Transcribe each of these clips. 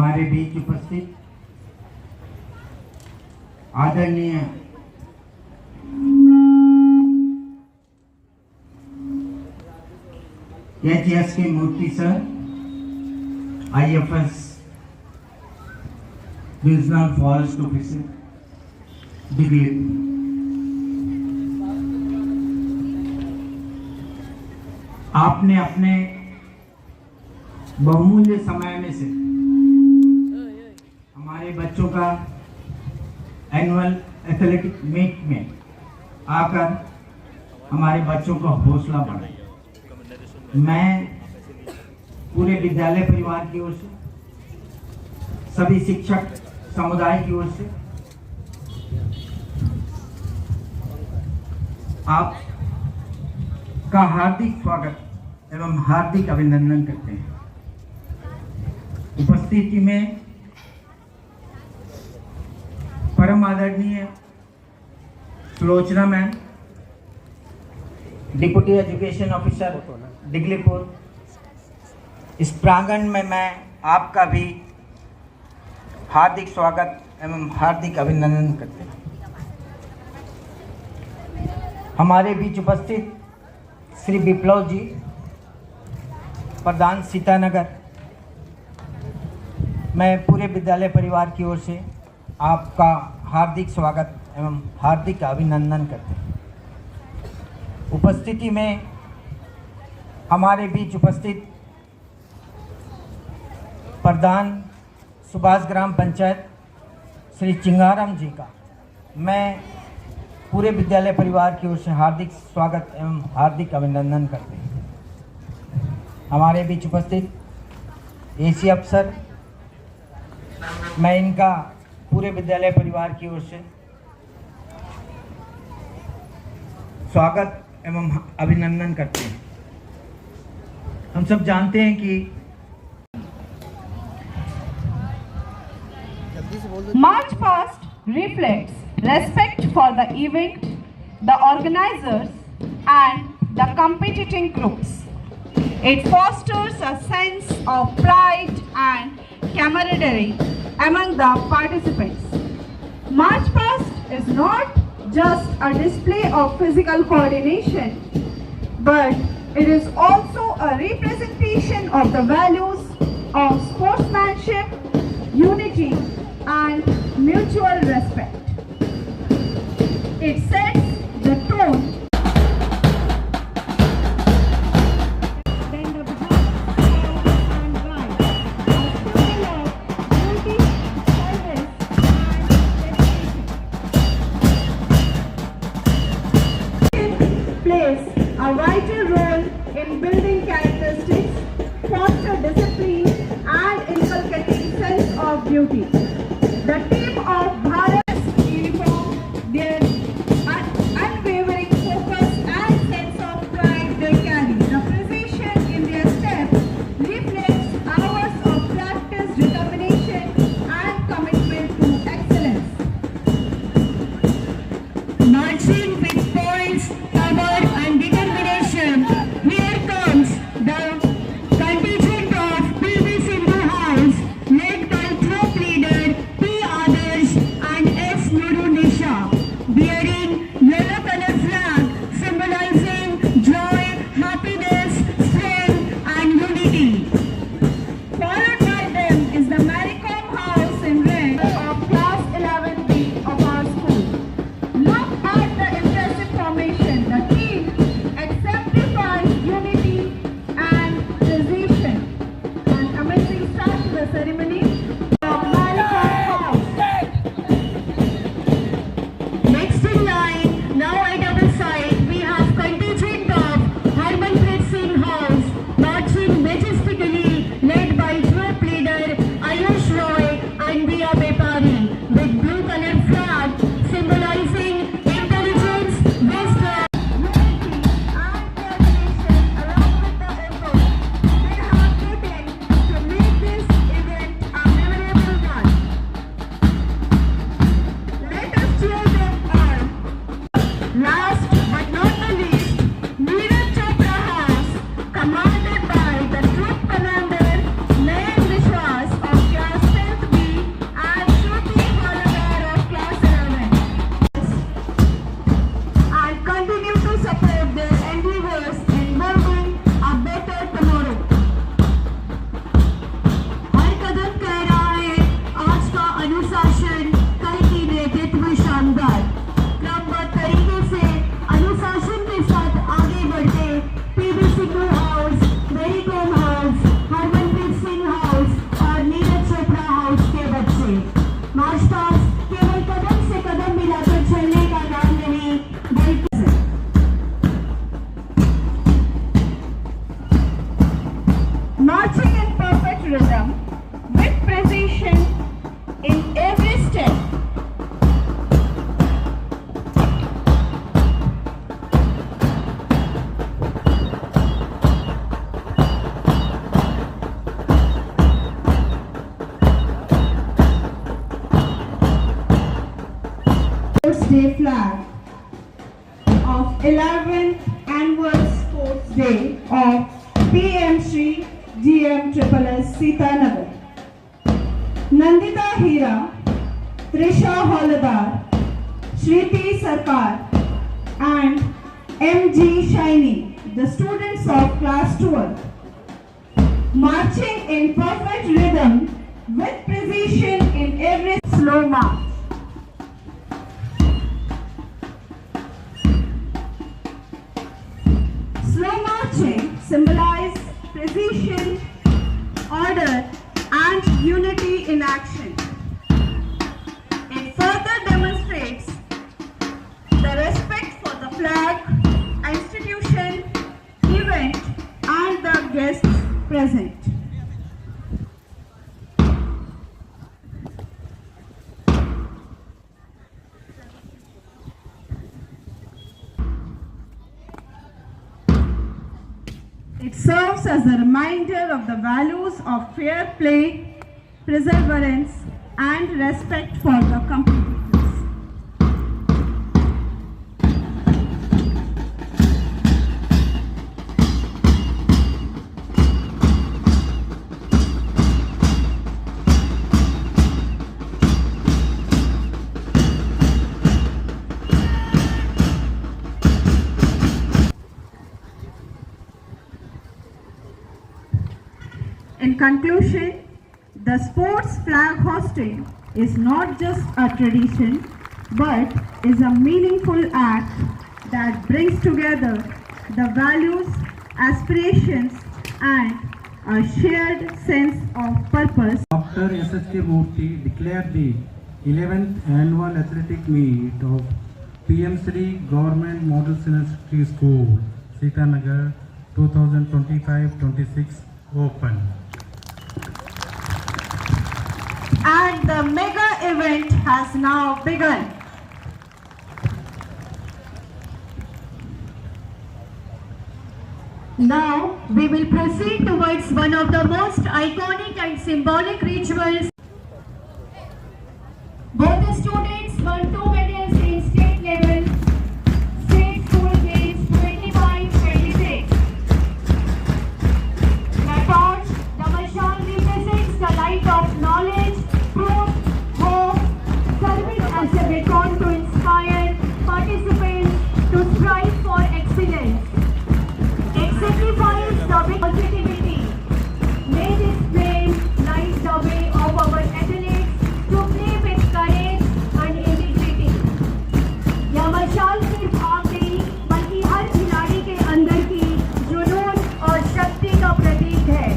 हमारे बीच उपस्थित आदरणीय HS K Murthy sir, IFS divisional forest officer Delhi, आपने अपने बहुमूल्य समय में से हमारे बच्चों का एनुअल एथलेटिक मीट में आकर हमारे बच्चों का हौसला बढ़ाया। मैं पूरे विद्यालय परिवार की ओर से, सभी शिक्षक समुदाय की ओर से आप का हार्दिक स्वागत एवं हार्दिक अभिनंदन करते हैं। उपस्थिति में परम आदरणीय Sulochana ma'am, deputy education officer Diglipur, इस प्रांगण में मैं आपका भी हार्दिक स्वागत एवं हार्दिक अभिनंदन करते हैं। हमारे बीच उपस्थित श्री विप्लव जी, प्रधान सीतानगर, मैं पूरे विद्यालय परिवार की ओर से आपका हार्दिक स्वागत एवं हार्दिक अभिनंदन करते हैं। उपस्थिति में हमारे बीच उपस्थित प्रधान सुभाष ग्राम पंचायत श्री चिंगाराम जी का मैं पूरे विद्यालय परिवार की ओर से हार्दिक स्वागत एवं हार्दिक अभिनंदन करते हैं। हमारे बीच उपस्थित एसी अफसर, मैं इनका पूरे विद्यालय परिवार की ओर से स्वागत एवं अभिनंदन करते हैं। हम सब जानते हैं कि March past reflects respect for the event, the organizers and the competing groups. It fosters a sense of pride and camaraderie among the participants. March past is not just a display of physical coordination, but it is also a representation of the values of sportsmanship, unity and mutual respect. It sets the tone. Then the Bharat and Right are full of duty, service and dedication. Plays a vital role in building characteristics, foster discipline and inculcating sense of duty. The team of Bharat's uniform, their unwavering focus and sense of pride they carry, the precision in their steps reflects hours of practice, determination and commitment to excellence. Marching with poise, power and determination, here comes the contingent of PV Sindhu House, led by troop leader P. Adarsh Sports Day flag of 11th Annual Sports Day of PM Shri GMSSS Sitanagar. Nandita Hira, Trisha Holadar, Shriti Sarkar and MG Shiny, the students of class 12, marching in perfect rhythm with precision in every slow march. Slow marching symbolizes precision, order and unity in action. It further demonstrates the respect for the flag, institution, event and the guests present. It serves as a reminder of the values of fair play, perseverance and respect for the competitors. In conclusion, the sports flag hosting is not just a tradition but is a meaningful act that brings together the values, aspirations and a shared sense of purpose. Dr. S.H.K. Murthy declared the 11th Annual Athletic Meet of PM Shri Government Model Senior Secondary School, Sitanagar 2025-26 open. And the mega event has now begun. Now we will proceed towards one of the most iconic and symbolic rituals. Both the students won 2 medals in state level, state school games 25-26. The torch, the mashal represents the light of knowledge, truth, hope, serving as a beacon to inspire participants to strive for excellence. Exemplifies the big positivity. May this flame light the way of our athletes to play with courage and integrity. यह मशाल सिर्फ आप नहीं बल्कि हर खिलाड़ी के अंदर की जुनून और शक्ति का प्रतीक है.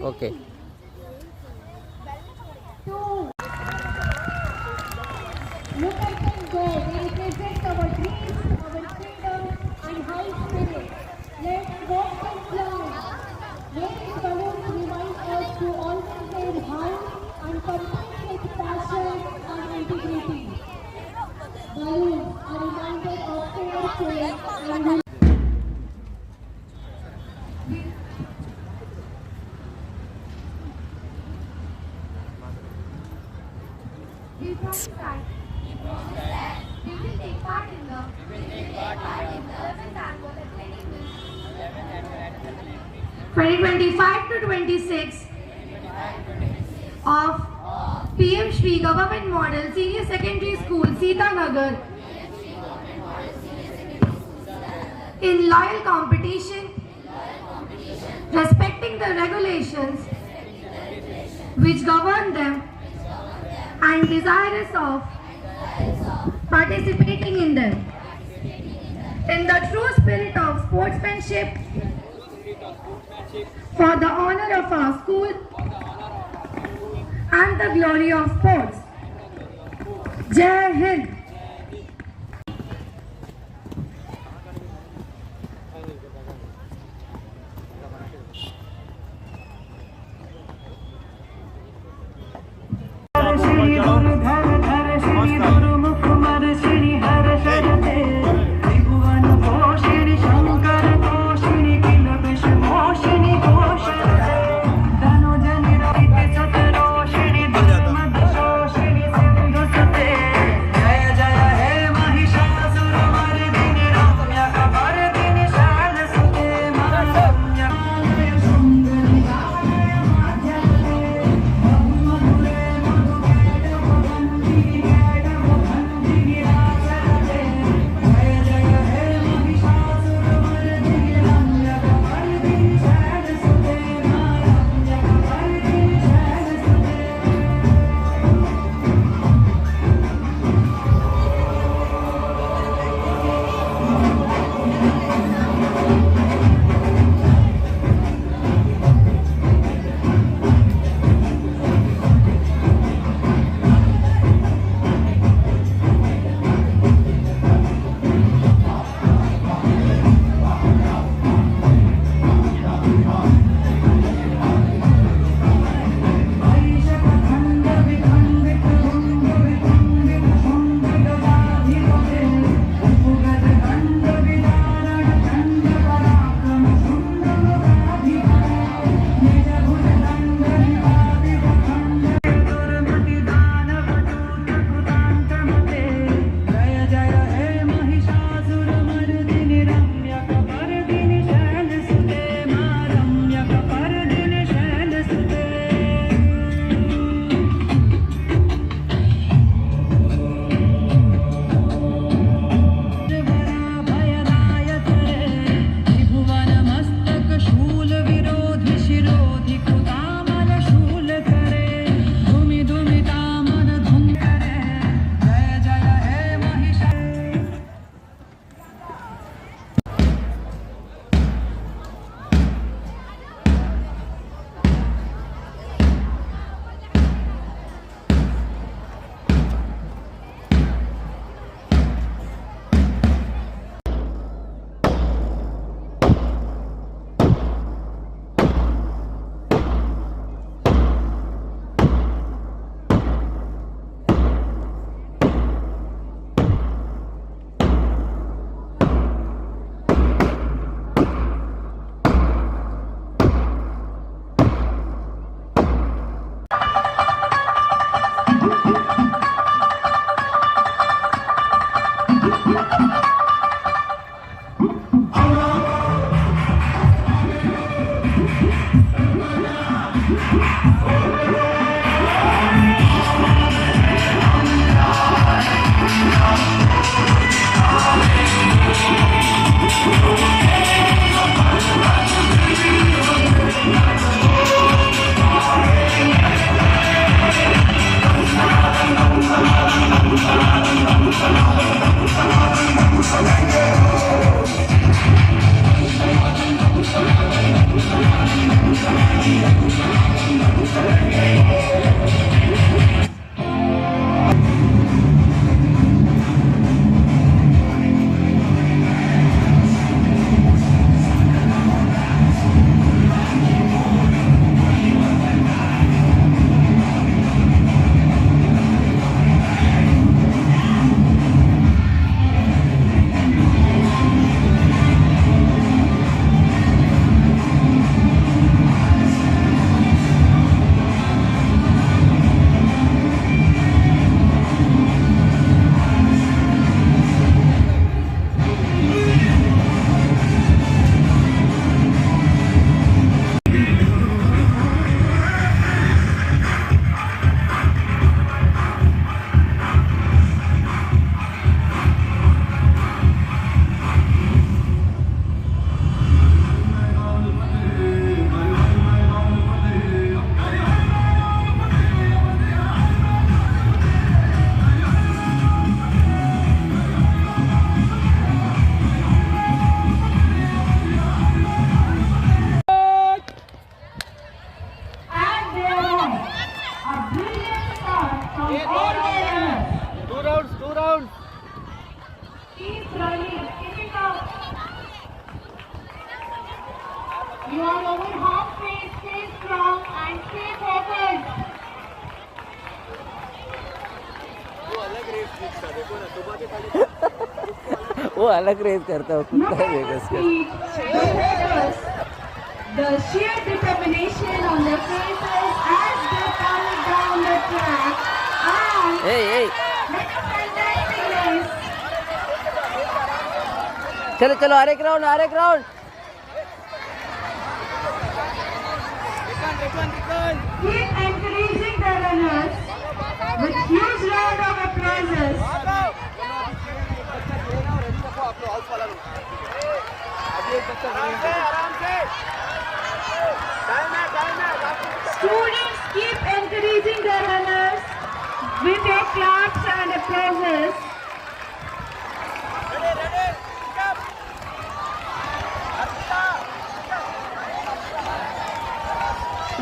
Okay. Look at them go. They represent our dreams, our freedom and high spirit. Let's walk and fly. May these balloons remind us to always aim high and compete with passion and integrity. Balloons are a reminder of fair play and we promise that we will take part in the 11th annual athletic meet 2025 to 26 of PM Shri Government Model Senior Secondary School, Sitanagar, in loyal competition, respecting the regulations which govern them and desirous of participating in them. in the true spirit of sportsmanship, for the honor of our school and the glory of sports. Jai Hind. जय You are over halfway. Stay strong and stay focused. वो अलग race करता है, Look कुत्ता at the vagus का। speed, the focus, the sheer determination on their faces as they power down the track, and A what a fantastic race. चलो चलो, हर एक round, हर एक round. Keep encouraging the runners with huge round of applauses. Students, keep encouraging the runners with your claps and applauses.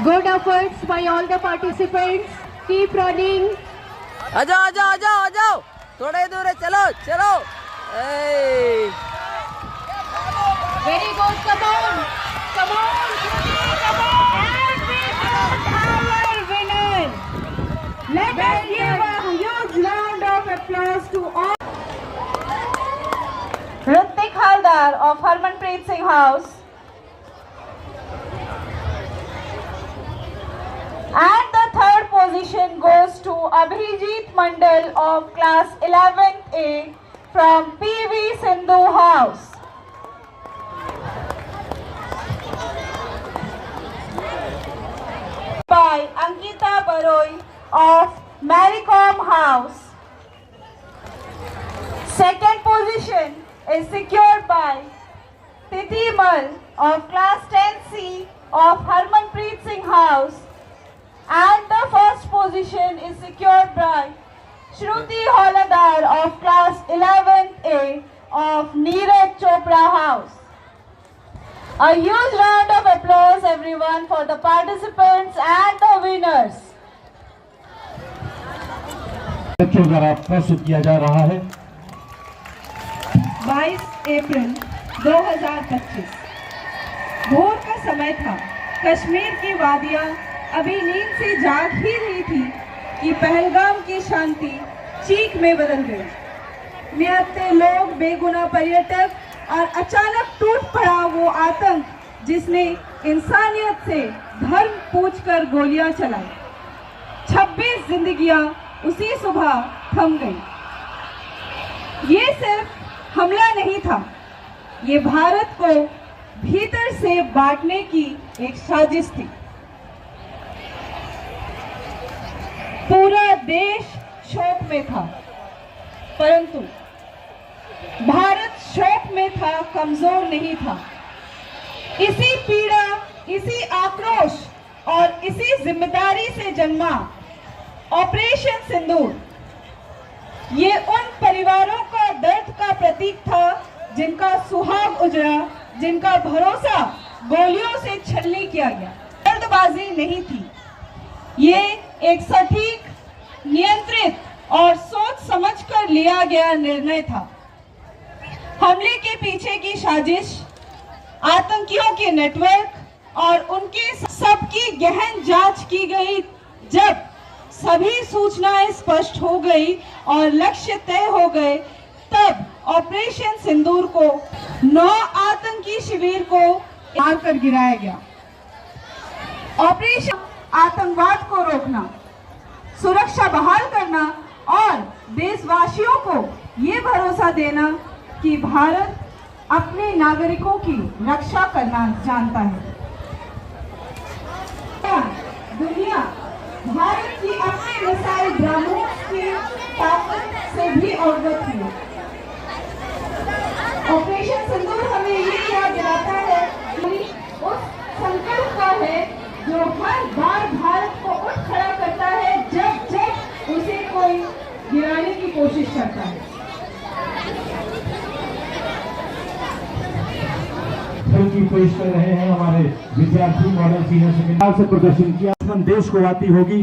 Good efforts by all the participants. Keep running. आ जाओ आ जाओ आ जाओ आ जाओ, थोड़ा ही दूर है, चलो चलो। ए Very good. Come on. Come on. Come on. And we have our winner. Let us give a huge round of applause to all. Ritik Haldar of Harmanpreet Singh House. And the third position goes to Abhijit Mandal of class 11th A from PV Sindhu House. By Ankita Baroi of Maricom House. Second position is secured by Titi Mal of class 10C of Harmanpreet Singh House. And the first position is secured by Shruti Holadar of class 11th A of Neeraj Chopra House. A huge round of applause everyone for the participants and the winners. बच्चों द्वारा प्रस्तुत किया जा रहा है। 22 अप्रैल 2025 भोर का समय था। कश्मीर की वादियां अभी नींद से जाग ही रही थी कि पहलगाम की शांति चीख में बदल गई। निहत्थे लोग, बेगुनाह पर्यटक और अचानक टूट पड़ा वो आतंक जिसने इंसानियत से धर्म पूछकर गोलियां चलाई। 26 जिंदगियां उसी सुबह थम गई। ये सिर्फ हमला नहीं था, ये भारत को भीतर से बांटने की एक साजिश थी। पूरा देश शोक में था, परंतु भारत शोक में था, कमजोर नहीं था। इसी पीड़ा, इसी आक्रोश और इसी जिम्मेदारी से जन्मा ऑपरेशन सिंदूर। ये उन परिवारों का दर्द का प्रतीक था जिनका सुहाग उजड़ा, जिनका भरोसा गोलियों से छलनी किया गया। जल्दबाजी नहीं थी, ये एक सटीक, नियंत्रित और सोच समझकर लिया गया निर्णय था। हमले के पीछे की साजिश, आतंकियों के नेटवर्क और उनके सबकी गहन जांच की गई। जब सभी सूचनाएं स्पष्ट हो गई और लक्ष्य तय हो गए, तब ऑपरेशन सिंदूर को 9 आतंकी शिविर को मारकर गिराया गया। ऑपरेशन आतंकवाद को रोकना, सुरक्षा बहाल करना और देशवासियों को ये भरोसा देना कि भारत अपने नागरिकों की रक्षा करना जानता है। दुनिया भारत की अपने मिसाइल ब्रह्मोस की ताकत से भी अवगत है। ऑपरेशन सिंदूर हमें ये याद दिलाता है कि उस संकट का है जो हर बार भारत को उठ खड़ा करता है जब जब उसे कोई गिराने की कोशिश करता है। की पेश कर रहे हैं हमारे विद्यार्थी मॉडल सीनियर सेकेंडरी से प्रदर्शन किया देश को आती होगी।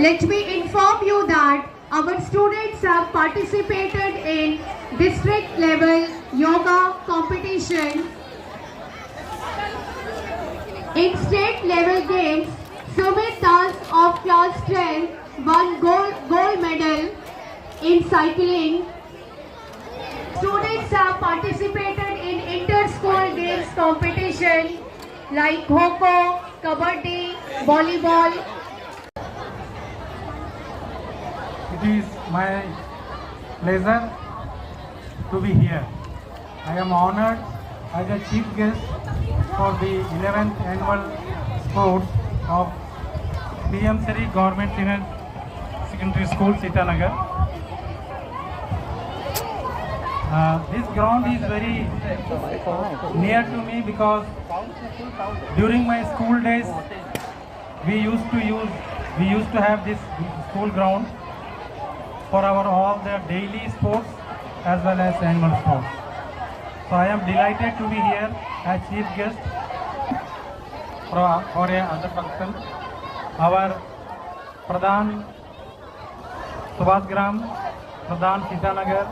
Let me inform you that our students have participated in district level yoga competition In state level games, Sumit Das of class 10 won gold medal in cycling. Students have participated in inter-school games competition like Kho-Kho, Kabaddi, Volleyball. It is my pleasure to be here. I am honored as a chief guest for the 11th annual sports of PM Sri Government Senior Secondary School, Sitanagar. This ground is very near to me because during my school days we used to have this school ground for our all the daily sports as well as annual sports. So I am delighted to be here as chief guest for a other function. Our Pradhan Subhas Gram, Pradhan Sitanagar,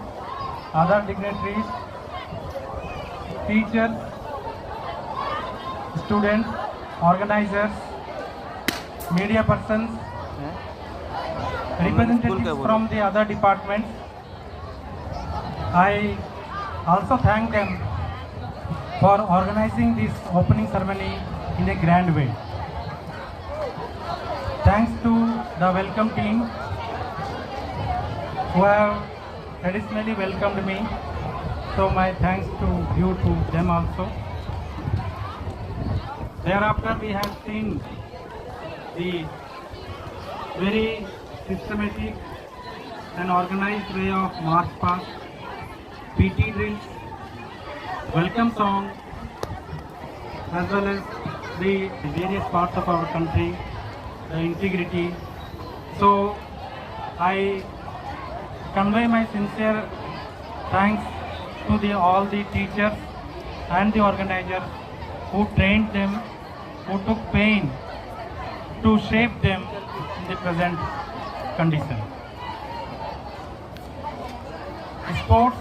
other dignitaries, teachers, students, organizers, media persons, representatives from the other departments. I also thank them for organizing this opening ceremony in a grand way. Thanks to the welcome team who have traditionally welcomed me. So my thanks to you to them also. Thereafter we have seen the very systematic and organized way of march past, PT drills, welcome song, as well as the various parts of our country, the integrity. So I convey my sincere thanks to all the teachers and the organizers who trained them, who took pain to shape them in the present condition. Sports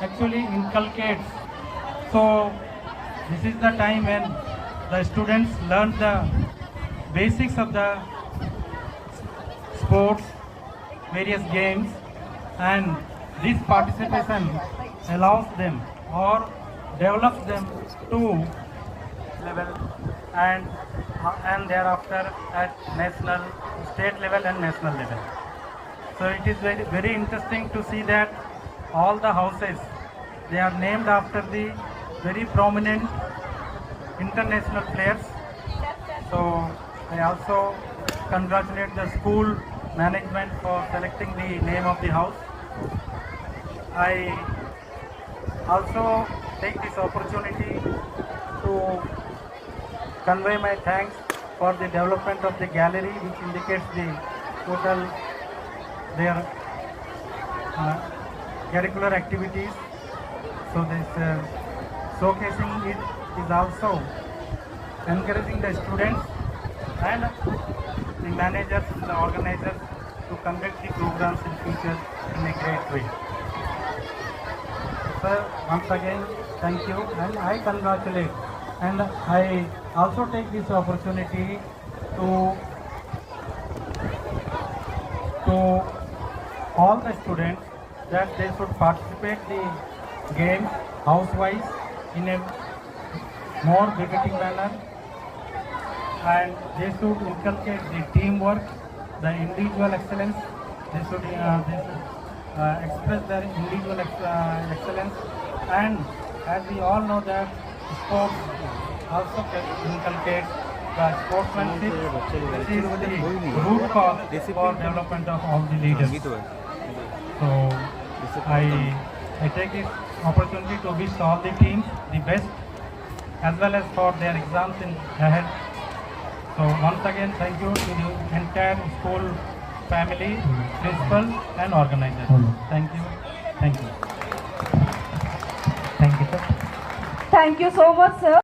actually inculcates, so this is the time when the students learn the basics of the sports, various games, and this participation allows them or develops them to level and thereafter at national, state level and national level. So it is very, very interesting to see that all the houses, they are named after the very prominent international players. So I also congratulate the school management for selecting the name of the house. I also take this opportunity to convey my thanks for the development of the gallery, which indicates the total their curricular activities. So this showcasing it is also encouraging the students and the managers, the organizers to conduct the programs in future in a great way. Sir, once again, thank you, and I congratulate. And I also take this opportunity to all the students that they should participate the games house-wise in a more befitting manner, and they should inculcate the teamwork, the individual excellence. They should express their individual excellence, and as we all know that sports also inculcates the sportsmanship, which is the root cause for development of all the leaders. So I take this opportunity to wish all the teams the best, as well as for their exams ahead. So once again, thank you to the entire school family, principal and organizers. Thank you. Thank you. Thank you, sir. Thank you so much, sir.